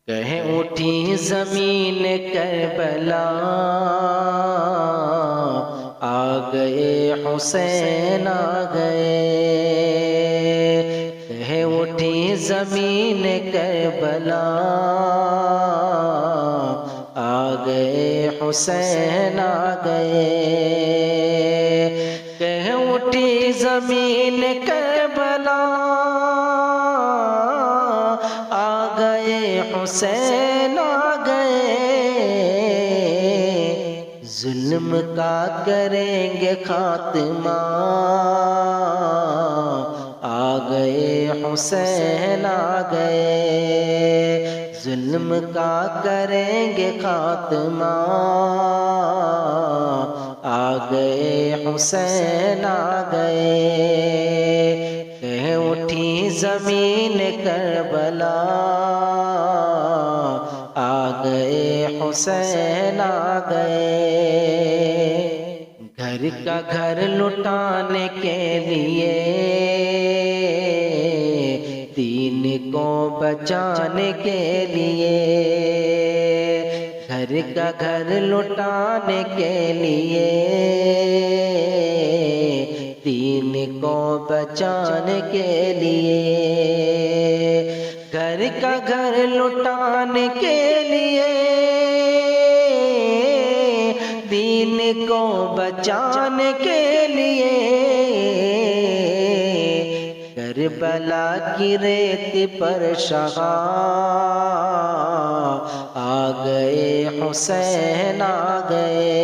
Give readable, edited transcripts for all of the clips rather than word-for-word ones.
کہیں اٹھی زمین کربلا، آ گئے حسین آ گئے۔ کہیں اٹھی زمین کربلا، آ گئے حسین آ گئے۔ کہیں اٹھی زمین کربلا، آ گئے حسین آ گئے۔ ظلم کا کریں گے خاتمہ، آ گئے حسین آ گئے۔ ظلم کا کریں گے خاتمہ، آ گئے حسین آ گئے۔ کہیں اٹھی زمین کربلا، آ گئے حسین آ گئے۔ گھر کا گھر لٹانے کے لیے، دین کو بچانے کے لیے، گھر کا گھر لٹانے کے لیے، دین کو بچانے کے لیے، گھر کا گھر لٹانے کے لیے، دین کو بچانے کے لیے، کربلا کی ریت پر شہاں، آ گئے حسین آ گئے۔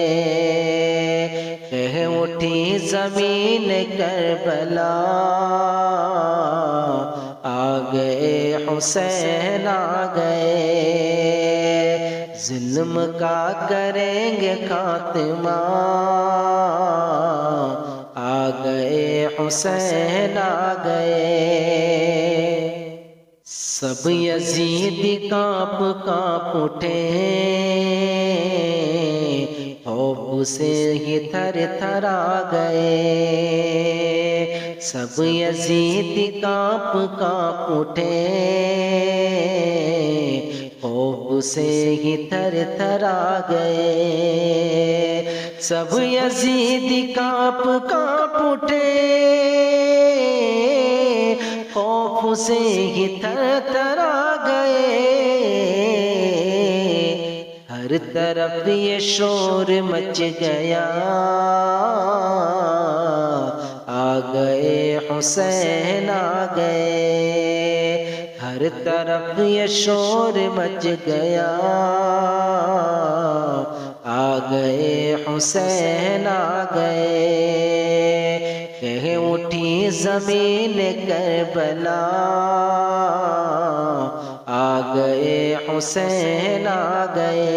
کہیں اٹھی زمین کربلا، آ گئے حسین آ گئے۔ ظلم کا کریں گے خاتمہ، آ گئے حسین آ گئے۔ سب یزیدی کانپ کانپ اٹھے، خوف سے ہی تھر تھر آ گئے۔ سب یزیدی کانپ کانپ اٹھے، خوف سے ہی تھر تھر آ گئے۔ سب یزیدی کانپ کانپ اٹھے، خوف سے ہی تھر تھر آ گئے۔ ہر طرف یہ شور مچ گیا، آ گئے حسین آ گئے۔ ہر طرف یہ شور مچ گیا، آ گئے حسین آ گئے۔ کہیں اٹھی زمین کربلا، آ گئے حسین آ گئے۔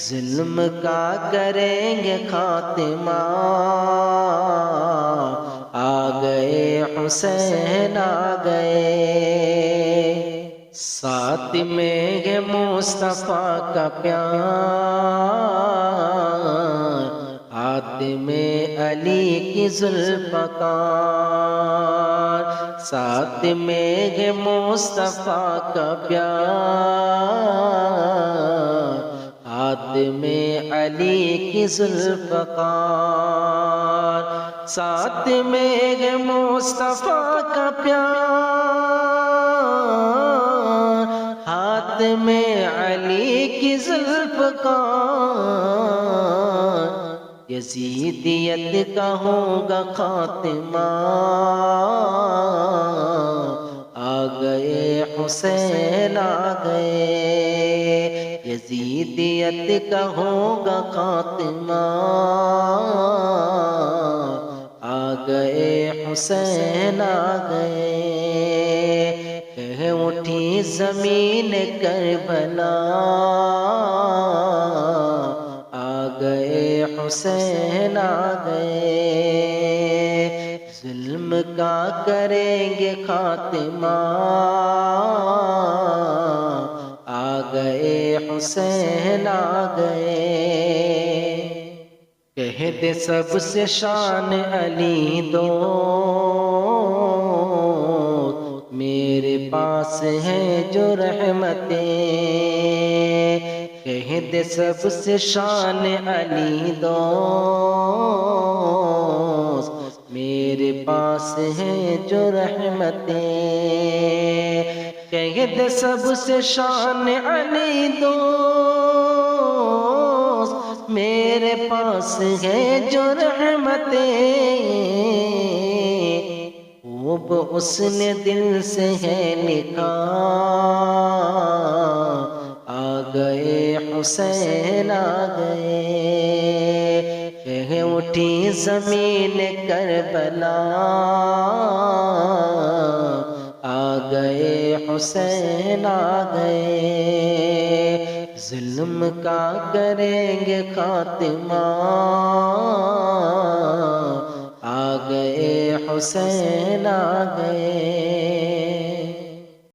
ظلم کا کریں گے خاتمہ، آ گئے حسین آ گئے۔ ساتھ میں ہے مصطفیٰ کا پیار، ہاتھ میں علی کی ذوالفقار۔ ساتھ میں ہے مصطفیٰ کا پیار، ہاتھ میں علی کی ذوالفقار۔ ساتھ میں ہے مصطفیٰ کا پیار، ہاتھ میں علی کی ذوالفقار۔ یزیدیت کا ہوگا خاتمہ، آ گئے حسین آ گئے۔ یزیدیت کا ہوگا خاتمہ، آ گئے حسین آ گئے۔ کہیں اٹھی زمین کربلا، آ گئے حسین آ گئے۔ ظلم کا کریں گے خاتمہ، آ گئے حسین آ گئے۔ کہہ دے سب سے شان علی دو، میرے پاس پاس ہے جو رحمتیں، کہہ دے سب سے شان علی دوست، میرے پاس ہے جو رحمتیں، کہہ دے سب سے شان علی دوست، میرے پاس ہے جو رحمتیں، خوب اس نے دل سے ہے لکھا، آ گئے حسین آ گئے، کہہ اٹھی زمین کربلا، آ گئے حسین آ گئے، ظلم کا کریں گے خاتمہ، آ گئے حسین آ گئے۔